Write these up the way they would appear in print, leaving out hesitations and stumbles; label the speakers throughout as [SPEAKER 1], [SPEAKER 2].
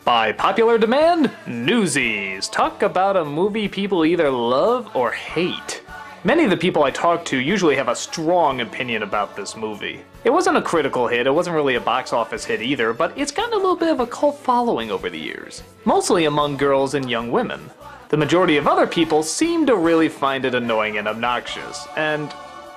[SPEAKER 1] By popular demand, Newsies. Talk about a movie people either love or hate. Many of the people I talk to usually have a strong opinion about this movie. It wasn't a critical hit, it wasn't really a box office hit either, but it's gotten a little bit of a cult following over the years. Mostly among girls and young women. The majority of other people seem to really find it annoying and obnoxious, and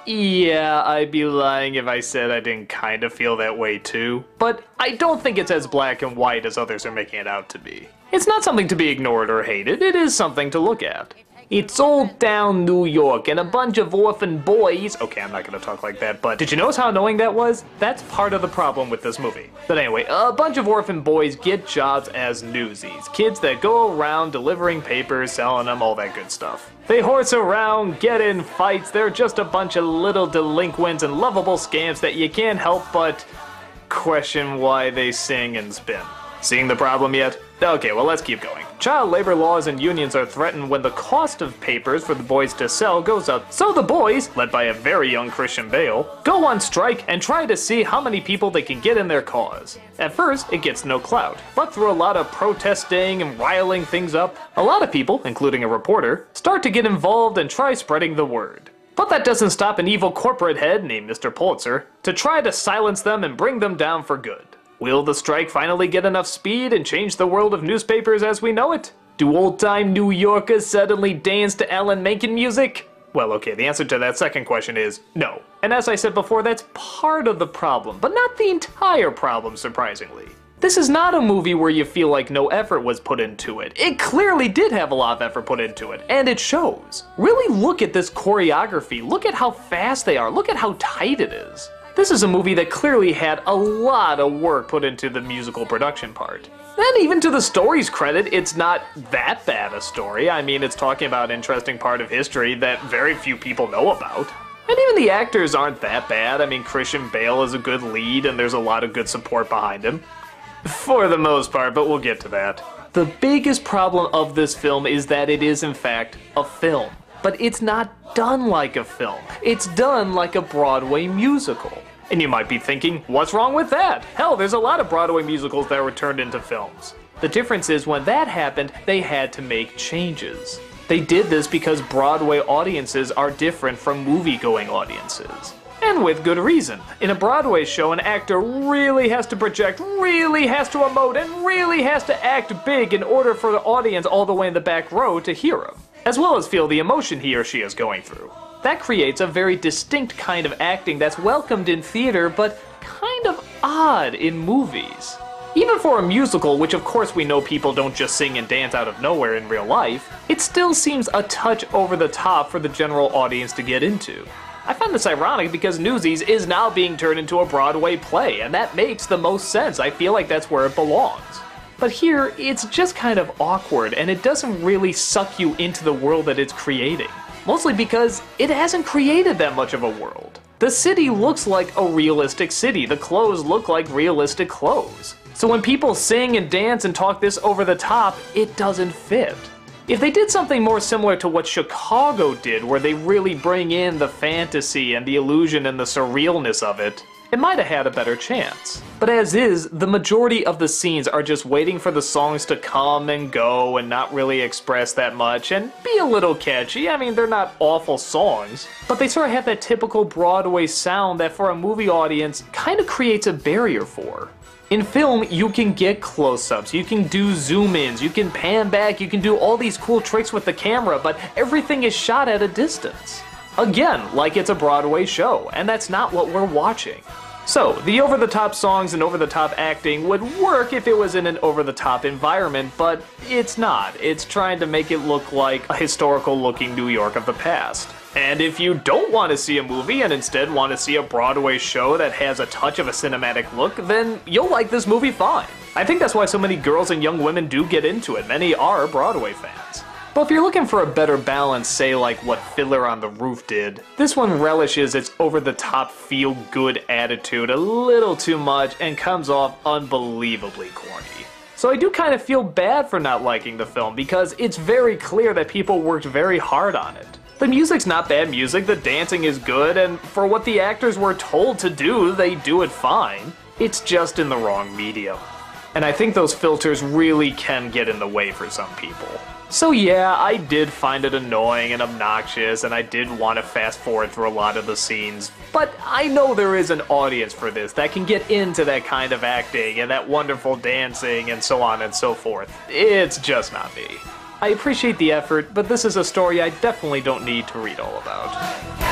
[SPEAKER 1] yeah, I'd be lying if I said I didn't kind of feel that way too, but I don't think it's as black and white as others are making it out to be. It's not something to be ignored or hated, it is something to look at. It's old town New York and a bunch of orphan boys. Okay, I'm not gonna talk like that, but did you notice how annoying that was? That's part of the problem with this movie. But anyway, a bunch of orphan boys get jobs as newsies. Kids that go around delivering papers, selling them, all that good stuff. They horse around, get in fights, they're just a bunch of little delinquents and lovable scamps that you can't help but question why they sing and spin. Seeing the problem yet? Okay, well let's keep going. Child labor laws and unions are threatened when the cost of papers for the boys to sell goes up. So the boys, led by a very young Christian Bale, go on strike and try to see how many people they can get in their cause. At first, it gets no clout, but through a lot of protesting and riling things up, a lot of people, including a reporter, start to get involved and try spreading the word. But that doesn't stop an evil corporate head named Mr. Pulitzer to try to silence them and bring them down for good. Will the strike finally get enough speed and change the world of newspapers as we know it? Do old-time New Yorkers suddenly dance to Alan Menken music? Well, okay, the answer to that second question is no. And as I said before, that's part of the problem, but not the entire problem, surprisingly. This is not a movie where you feel like no effort was put into it. It clearly did have a lot of effort put into it, and it shows. Really look at this choreography, look at how fast they are, look at how tight it is. This is a movie that clearly had a lot of work put into the musical production part. And even to the story's credit, it's not that bad a story. I mean, it's talking about an interesting part of history that very few people know about. And even the actors aren't that bad. I mean, Christian Bale is a good lead and there's a lot of good support behind him. For the most part, but we'll get to that. The biggest problem of this film is that it is in fact a film. But it's not done like a film. It's done like a Broadway musical. And you might be thinking, what's wrong with that? Hell, there's a lot of Broadway musicals that were turned into films. The difference is when that happened, they had to make changes. They did this because Broadway audiences are different from movie-going audiences. And with good reason. In a Broadway show, an actor really has to project, really has to emote, and really has to act big in order for the audience all the way in the back row to hear him, as well as feel the emotion he or she is going through. That creates a very distinct kind of acting that's welcomed in theater, but kind of odd in movies. Even for a musical, which of course we know people don't just sing and dance out of nowhere in real life, it still seems a touch over the top for the general audience to get into. I find this ironic because Newsies is now being turned into a Broadway play, and that makes the most sense. I feel like that's where it belongs. But here, it's just kind of awkward, and it doesn't really suck you into the world that it's creating. Mostly because it hasn't created that much of a world. The city looks like a realistic city, the clothes look like realistic clothes. So when people sing and dance and talk this over the top, it doesn't fit. If they did something more similar to what Chicago did, where they really bring in the fantasy and the illusion and the surrealness of it, it might have had a better chance. But as is, the majority of the scenes are just waiting for the songs to come and go and not really express that much and be a little catchy. I mean, they're not awful songs, but they sort of have that typical Broadway sound that for a movie audience kind of creates a barrier for. In film, you can get close-ups, you can do zoom-ins, you can pan back, you can do all these cool tricks with the camera, but everything is shot at a distance. Again, like it's a Broadway show, and that's not what we're watching. So, the over-the-top songs and over-the-top acting would work if it was in an over-the-top environment, but it's not. It's trying to make it look like a historical-looking New York of the past. And if you don't want to see a movie and instead want to see a Broadway show that has a touch of a cinematic look, then you'll like this movie fine. I think that's why so many girls and young women do get into it. Many are Broadway fans. But if you're looking for a better balance, say like what Fiddler on the Roof did, this one relishes its over-the-top feel-good attitude a little too much and comes off unbelievably corny. So I do kind of feel bad for not liking the film because it's very clear that people worked very hard on it. The music's not bad music, the dancing is good, and for what the actors were told to do, they do it fine. It's just in the wrong medium. And I think those filters really can get in the way for some people. So yeah, I did find it annoying and obnoxious, and I did want to fast forward through a lot of the scenes, but I know there is an audience for this that can get into that kind of acting and that wonderful dancing and so on and so forth. It's just not me. I appreciate the effort, but this is a story I definitely don't need to read all about.